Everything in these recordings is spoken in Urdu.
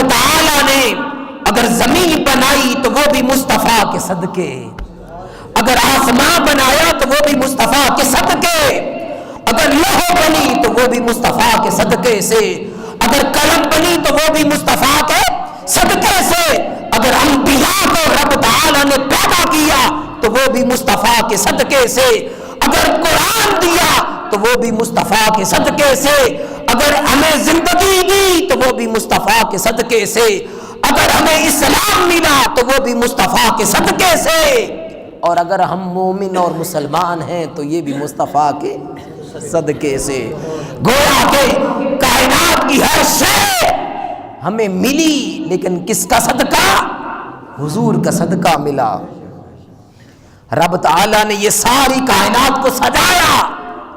تعالی نے اگر زمین بنائی تو وہ بھی مصطفیٰ کے صدقے، اگر آسمان بنایا تو وہ بھی مصطفیٰ کے صدقے، اگر لوح بنی تو وہ بھی مصطفیٰ کے صدقے سے، اگر قلم بنی تو وہ بھی مصطفیٰ کے صدقے سے، اگر انبیاء کو رب تعالی نے پیدا کیا تو وہ بھی مصطفیٰ کے صدقے سے، اگر قرآن دیا تو وہ بھی مصطفیٰ کے صدقے سے، اگر ہمیں زندگی دی تو وہ بھی مصطفیٰ کے صدقے سے، اگر ہمیں اسلام ملا تو وہ بھی مصطفیٰ کے صدقے سے، اور اگر ہم مومن اور مسلمان ہیں تو یہ بھی مصطفیٰ کے صدقے سے۔ گویا کہ کائنات کی ہر شے ہمیں ملی، لیکن کس کا صدقہ؟ حضور کا صدقہ ملا۔ رب تعالیٰ نے یہ ساری کائنات کو سجایا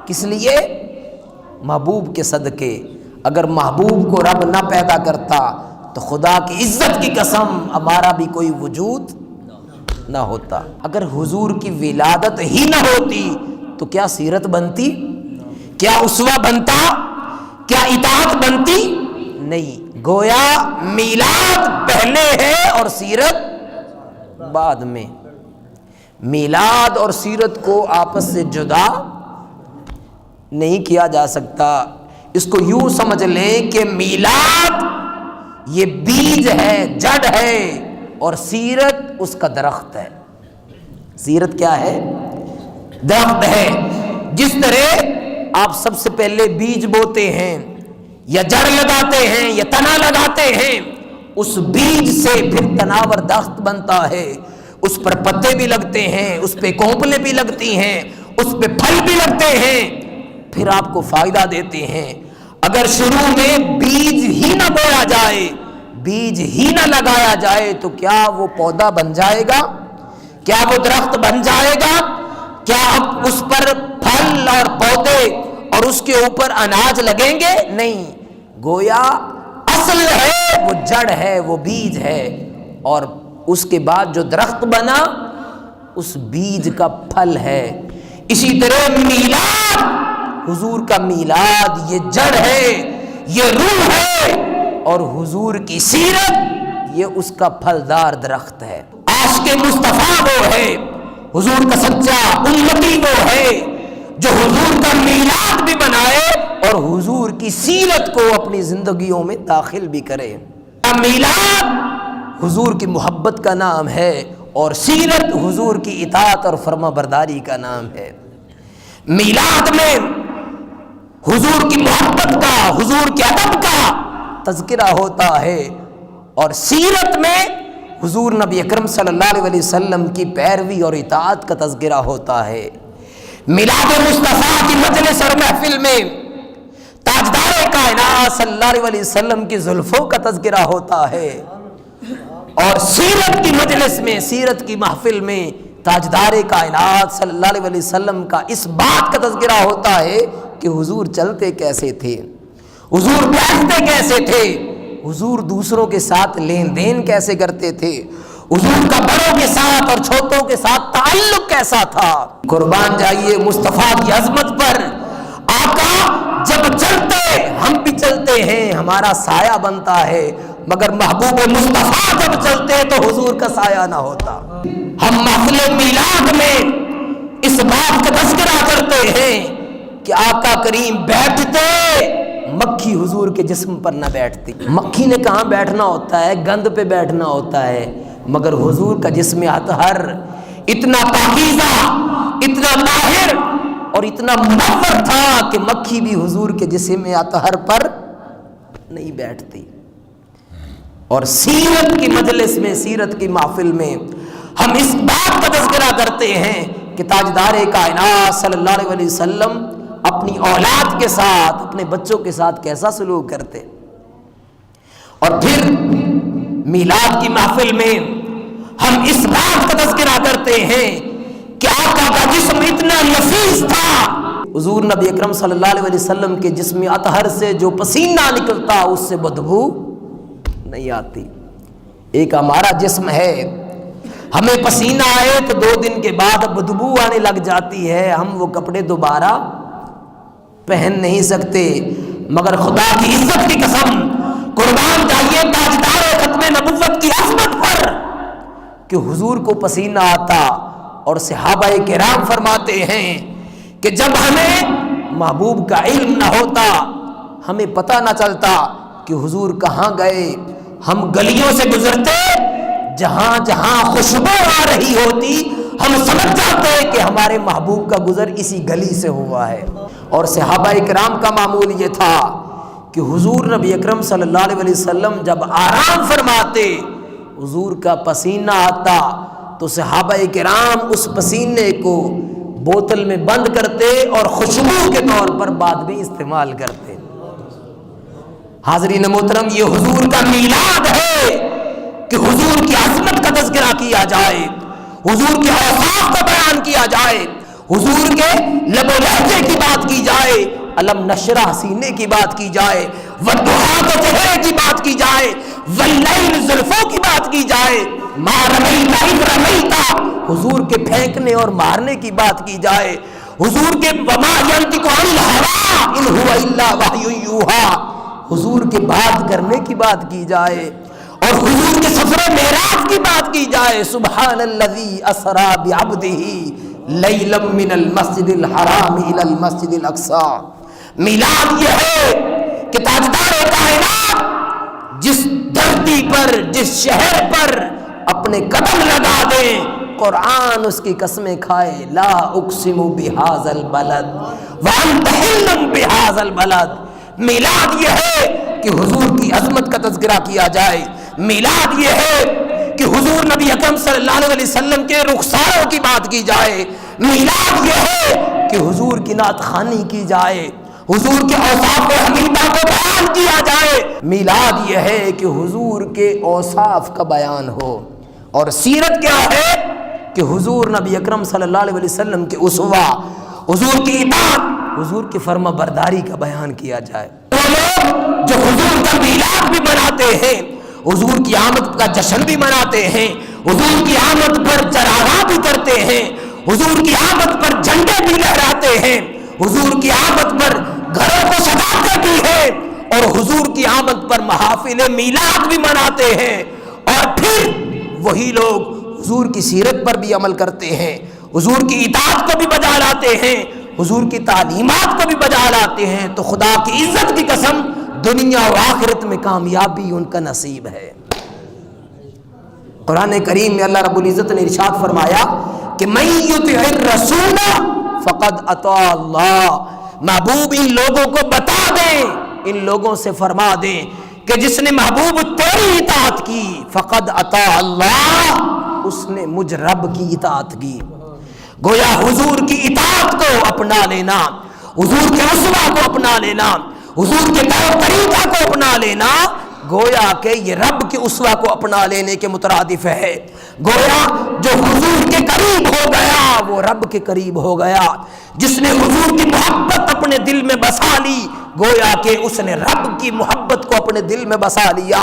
کس لیے؟ محبوب کے صدقے۔ اگر محبوب کو رب نہ پیدا کرتا تو خدا کی عزت کی قسم ہمارا بھی کوئی وجود نہ ہوتا۔ اگر حضور کی ولادت ہی نہ ہوتی تو کیا سیرت بنتی؟ کیا اسوہ بنتا؟ کیا اطاعت بنتی؟ نہیں۔ گویا میلاد پہلے ہے اور سیرت بعد میں۔ میلاد اور سیرت کو آپس سے جدا نہیں کیا جا سکتا۔ اس کو یوں سمجھ لیں کہ میلاد یہ بیج ہے، جڑ ہے، اور سیرت اس کا درخت ہے۔ سیرت کیا ہے؟ درخت ہے۔ جس طرح آپ سب سے پہلے بیج بوتے ہیں یا جڑ لگاتے ہیں یا تنا لگاتے ہیں، اس بیج سے پھر تناور درخت بنتا ہے، اس پر پتے بھی لگتے ہیں، اس پہ کونپلیں بھی لگتی ہیں، اس پہ پھل بھی لگتے ہیں، پھر آپ کو فائدہ دیتے ہیں۔ اگر شروع میں بیج ہی نہ بویا جائے، بیج ہی نہ لگایا جائے تو کیا وہ پودا بن جائے گا؟ کیا وہ درخت بن جائے گا؟ کیا اب اس پر پھل اور پودے اور اس کے اوپر اناج لگیں گے؟ نہیں۔ گویا اصل ہے، وہ جڑ ہے، وہ بیج ہے، اور اس کے بعد جو درخت بنا اس بیج کا پھل ہے۔ اسی طرح میلاد، حضور کا میلاد یہ جڑ ہے، یہ روح ہے، اور حضور کی سیرت یہ اس کا پھلدار درخت ہے۔ عاشق مصطفیٰ وہ ہے، حضور کا سچا امتی وہ ہے جو حضور کا میلاد بھی منائے اور حضور کی سیرت کو اپنی زندگیوں میں داخل بھی کرے۔ میلاد حضور کی محبت کا نام ہے اور سیرت حضور کی اطاعت اور فرما برداری کا نام ہے۔ میلاد میں حضور کی محبت کا، حضور کے ادب کا تذکرہ ہوتا ہے، اور سیرت میں حضور نبی اکرم صلی اللہ علیہ وسلم کی پیروی اور اطاعت کا تذکرہ ہوتا ہے۔ میلاد مصطفیٰ کی مجلس اور محفل میں تاجدار کائنات صلی اللہ علیہ وسلم کی زلفوں کا تذکرہ ہوتا ہے، اور سیرت کی مجلس میں، سیرت کی محفل میں تاجدار کائنات صلی اللہ علیہ وسلم کا اس بات کا تذکرہ ہوتا ہے کہ حضور چلتے کیسے تھے، حضور بیٹھتے کیسے تھے، حضور دوسروں کے ساتھ لین دین کیسے کرتے تھے، حضور کا بڑوں کے ساتھ اور چھوٹوں کے ساتھ تعلق کیسا تھا۔ قربان جائیے مصطفیٰ کی عظمت پر۔ آقا جب چلتے ہم بھی چلتے ہیں، ہمارا سایہ بنتا ہے، مگر محبوب مصطفیٰ جب چلتے تو حضور کا سایہ نہ ہوتا۔ ہم محفل میلاد میں اس بات کا تذکرہ کرتے ہیں کہ آقا کریم بیٹھتے، مکھی حضور کے جسم پر نہ بیٹھتی۔ مکھی نے کہاں بیٹھنا ہوتا ہے؟ گند پہ بیٹھنا ہوتا ہے، مگر حضور کا جسم اطہر اتنا پاکیزہ، اتنا طاہر اور اتنا منور تھا کہ مکھی بھی حضور کے جسم اطہر پر نہیں بیٹھتی۔ اور سیرت کی مجلس میں، سیرت کی محفل میں ہم اس بات کا تذکرہ کرتے ہیں کہ تاجدار کائنات صلی اللہ علیہ وسلم اپنی اولاد کے ساتھ، اپنے بچوں کے ساتھ کیسا سلوک کرتے۔ اور پھر میلاد کی محفل میں ہم اس بات کا تذکرہ کرتے ہیں کہ آقا کا جسم اتنا نفیس تھا، حضور نبی اکرم صلی اللہ علیہ وسلم کے جسم اطہر سے جو پسینہ نکلتا اس سے بدبو نہیں آتی۔ ایک ہمارا جسم ہے، ہمیں پسینہ آئے تو 2 دن کے بعد بدبو آنے لگ جاتی ہے، ہم وہ کپڑے دوبارہ پہن نہیں سکتے، مگر خدا کی عزت کی قسم قربان جائیے تاجدار کہ حضور کو پسینہ آتا، اور صحابہ کرام فرماتے ہیں کہ جب ہمیں محبوب کا علم نہ ہوتا، ہمیں پتہ نہ چلتا کہ حضور کہاں گئے، ہم گلیوں سے گزرتے، جہاں جہاں خوشبو آ رہی ہوتی ہم سمجھ جاتے کہ ہمارے محبوب کا گزر اسی گلی سے ہوا ہے۔ اور صحابہ کرام کا معمول یہ تھا کہ حضور نبی اکرم صلی اللہ علیہ وسلم جب آرام فرماتے، حضور کا پسینہ آتا تو صحابہ کرام اس پسینے کو بوتل میں بند کرتے اور خوشبو کے طور پر بعد میں استعمال کرتے۔ حاضرین محترم، یہ حضور کا میلاد ہے کہ حضور کی عظمت کا تذکرہ کیا جائے، حضور کے اوصاف کا بیان کیا جائے، حضور کے لب و لہجے کی بات کی جائے، علم نشرہ سینے کی بات کی جائے، والضحیٰ کے چہرے کی بات کی جائے، واللیل زلفوں کی بات کی جائے، ما رمیت اذ رمیت، حضور کے پھینکنے اور مارنے کی بات کی جائے، حضور کے وما ینطق عن الہویٰ ان هو الا وحی یوحیٰ، حضور کے بات کرنے کی بات کی جائے، اور حضور کے سفر معراج کی بات کی جائے، سبحان الذی اسری بعبدہ لیلا من المسجد الحرام الی المسجد الاقصی۔ میلاد یہ ہے کہ تاجدار کائنات جس دھرتی پر، جس شہر پر اپنے قدم لگا دیں، قرآن اس کی قسمیں کھائے، لا اقسم بہذا البلد وانت حل بہذا البلد۔ میلاد یہ ہے کہ حضور کی عظمت کا تذکرہ کیا جائے، میلاد یہ ہے کہ حضور نبی اکرم صلی اللہ علیہ وسلم کے رخساروں کی بات کی جائے، میلاد یہ ہے کہ حضور کی نعت خوانی کی جائے، حضور کے اوصاف حمیدہ کو بیان کیا جائے۔ میلاد یہ ہے کہ حضور کے اوصاف کا بیان ہو۔ اور سیرت کیا ہے کہ حضور نبی اکرم صلی اللہ علیہ وسلم کے اسوہ، حضور کی اطاعت، حضور کی فرما برداری کا بیان کیا جائے۔ وہ لوگ جو حضور کا میلاد بھی مناتے ہیں، حضور کی آمد کا جشن بھی مناتے ہیں، حضور کی آمد پر چراغاں بھی کرتے ہیں، حضور کی آمد پر جھنڈے بھی لہراتے ہیں، حضور کی آمد پر گھروں کو سجاتے بھی ہیں، اور حضور کی آمد پر محافل میلاد بھی مناتے ہیں، اور پھر وہی لوگ حضور کی سیرت پر بھی عمل کرتے ہیں، حضور کی اطاعت کو بھی بجا لاتے ہیں، حضور کی تعلیمات کو بھی بجا لاتے ہیں، تو خدا کی عزت کی قسم دنیا و آخرت میں کامیابی ان کا نصیب ہے۔ قرآن کریم میں اللہ رب العزت نے ارشاد فرمایا کہ من یطع الرسول فقد اطاع اللہ۔ محبوب ان لوگوں کو بتا دیں، ان لوگوں سے فرما دیں کہ جس نے محبوب تیری اطاعت کی فقد اطاع اللہ، اس نے مجھ رب کی اطاعت کی۔ گویا حضور کی اطاعت کو اپنا لینا، حضور کے اسوہ کو اپنا لینا، حضور کے طور طریقہ کو اپنا لینا، گویا کہ یہ رب کے اسوہ کو اپنا لینے کے مترادف ہے۔ گویا جو حضور کے قریب ہو گیا وہ رب کے قریب ہو گیا، جس نے حضور کی محبت اپنے دل میں بسا لی گویا کہ اس نے رب کی محبت کو اپنے دل میں بسا لیا۔